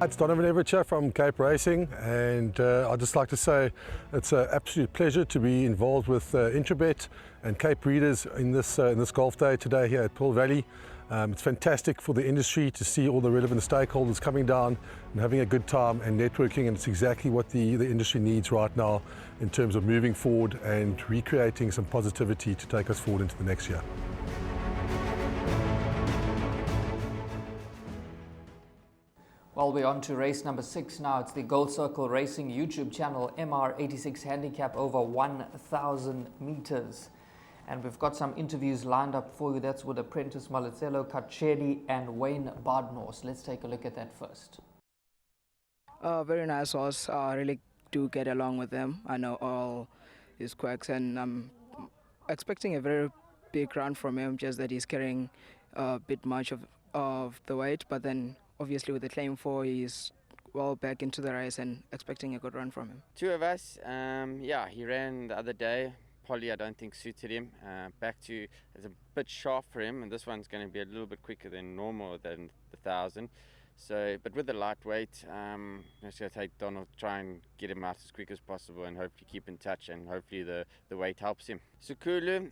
It's Donovan Everett from Cape Racing, and I'd just like to say it's an absolute pleasure to be involved with Intrabet and Cape Breeders in this golf day today here at Pearl Valley. It's fantastic for the industry to see all the relevant stakeholders coming down and having a good time and networking, and it's exactly what the industry needs right now in terms of moving forward and recreating some positivity to take us forward into the next year. Well, we're on to race number 6 now. It's the Gold Circle Racing YouTube channel, MR86 handicap over 1,000 meters. And we've got some interviews lined up for you. That's with apprentice Malitselo Kachedi and Wayne Bardnos. Let's take a look at that first. Very nice horse. I really do get along with him. I know all his quirks, and I'm expecting a very big run from him, just that he's carrying a bit much of the weight, but then obviously with the claim 4, he's well back into the race and expecting a good run from him. Two of us, yeah, he ran the other day. Polly, I don't think suited him. It's a bit sharp for him, and this one's going to be a little bit quicker than normal than the 1,000. So, but with the lightweight, I'm just going to take Donald, try and get him out as quick as possible, and hopefully keep in touch, and hopefully the weight helps him. Sukulu,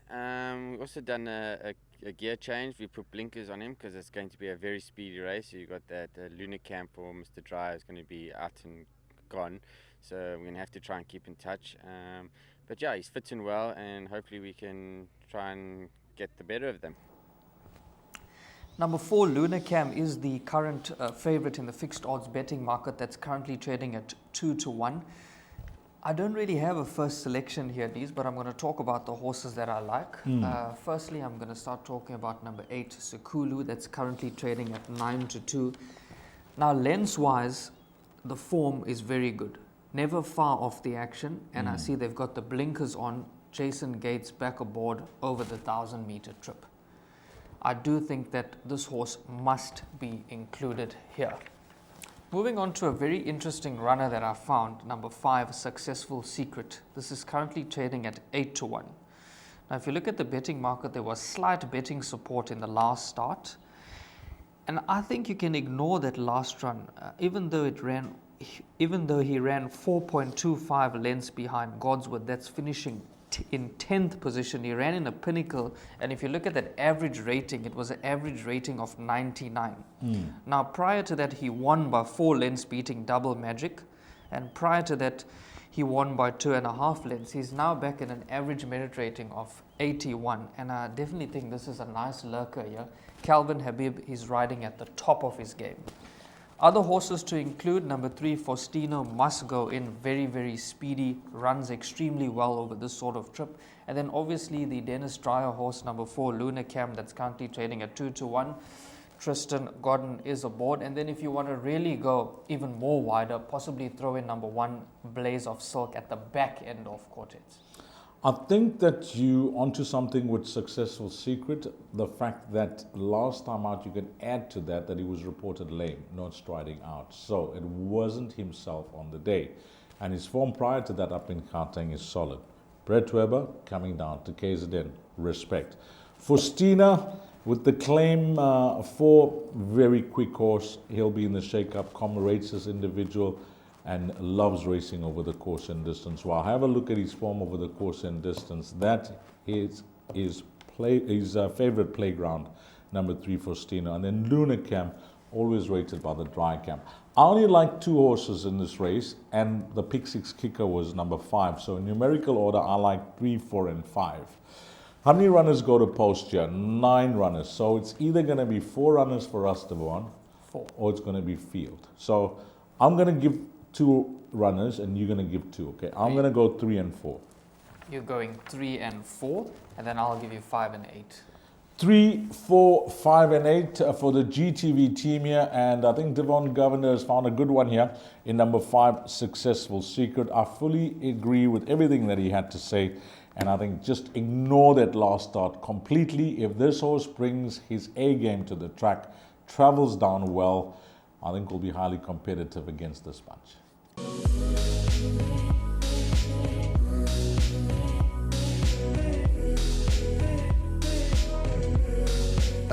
we've also done a gear change. We put blinkers on him because it's going to be a very speedy race. So you've got that lunar camp or Mr. Dry is going to be out and gone. So we're going to have to try and keep in touch. But yeah, he's fitting well, and hopefully we can try and get the better of them. Number 4, Lunacam, is the current favourite in the fixed odds betting market that's currently trading at 2-1. I don't really have a first selection here, Dees, but I'm going to talk about the horses that I like. Firstly, I'm going to start talking about number 8, Sukulu, that's currently trading at 9-2. Now, lens-wise, the form is very good. Never far off the action, and I see they've got the blinkers on. Jason Gates back aboard over the 1,000-meter trip. I do think that this horse must be included here. Moving on to a very interesting runner that I found, number 5, Successful Secret. This is currently trading at 8-1. Now, if you look at the betting market, there was slight betting support in the last start. And I think you can ignore that last run, even though he ran 4.25 lengths behind Godswood, that's finishing in 10th position. He ran in a pinnacle, and if you look at that average rating, it was an average rating of 99. Now, prior to that, he won by 4 lengths, beating Double Magic, and prior to that, he won by 2.5 lengths. He's now back at an average merit rating of 81, and I definitely think this is a nice lurker here. Calvin Habib is riding at the top of his game. Other horses to include, number 3, Faustino, must go in, very, very speedy, runs extremely well over this sort of trip. And then obviously the Dennis Dreyer horse, number 4, Lunacam, that's currently trading at 2-1. Tristan Godden is aboard. And then if you want to really go even more wider, possibly throw in number 1, Blaze of Silk, at the back end of quartets. I think that you onto something with Successful Secret. The fact that last time out, you can add to that he was reported lame, not striding out. So it wasn't himself on the day. And his form prior to that up in Gauteng is solid. Brett Weber coming down to KZN, respect. Faustina with the claim 4, very quick horse. He'll be in the shake-up, rates as individual, and loves racing over the course and distance. Well, have a look at his form over the course and distance. That is his favorite playground, number 3, Faustino. And then Lunacam, always rated by the dry camp. I only like 2 horses in this race, and the pick 6 kicker was number 5. So in numerical order, I like 3, 4, and 5. How many runners go to post here? 9 runners. So it's either going to be 4 runners for Rastavon, 4, or it's going to be field. So I'm going to give 2 runners, and you're going to give 2, okay? I'm going to go 3 and 4. You're going 3 and 4, and then I'll give you 5 and 8. 3, 4, 5, and 8 for the GTV team here, and I think Devon Governor has found a good one here in number 5, Successful Secret. I fully agree with everything that he had to say, and I think just ignore that last start completely. If this horse brings his A game to the track, travels down well, I think we'll be highly competitive against this bunch.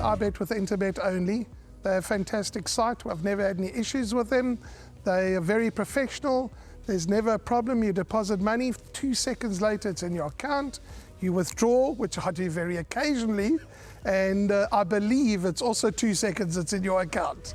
I bet with Interbet only. They're a fantastic site. I've never had any issues with them. They are very professional. There's never a problem. You deposit money, 2 seconds later it's in your account. You withdraw, which I do very occasionally, and I believe it's also 2 seconds it's in your account.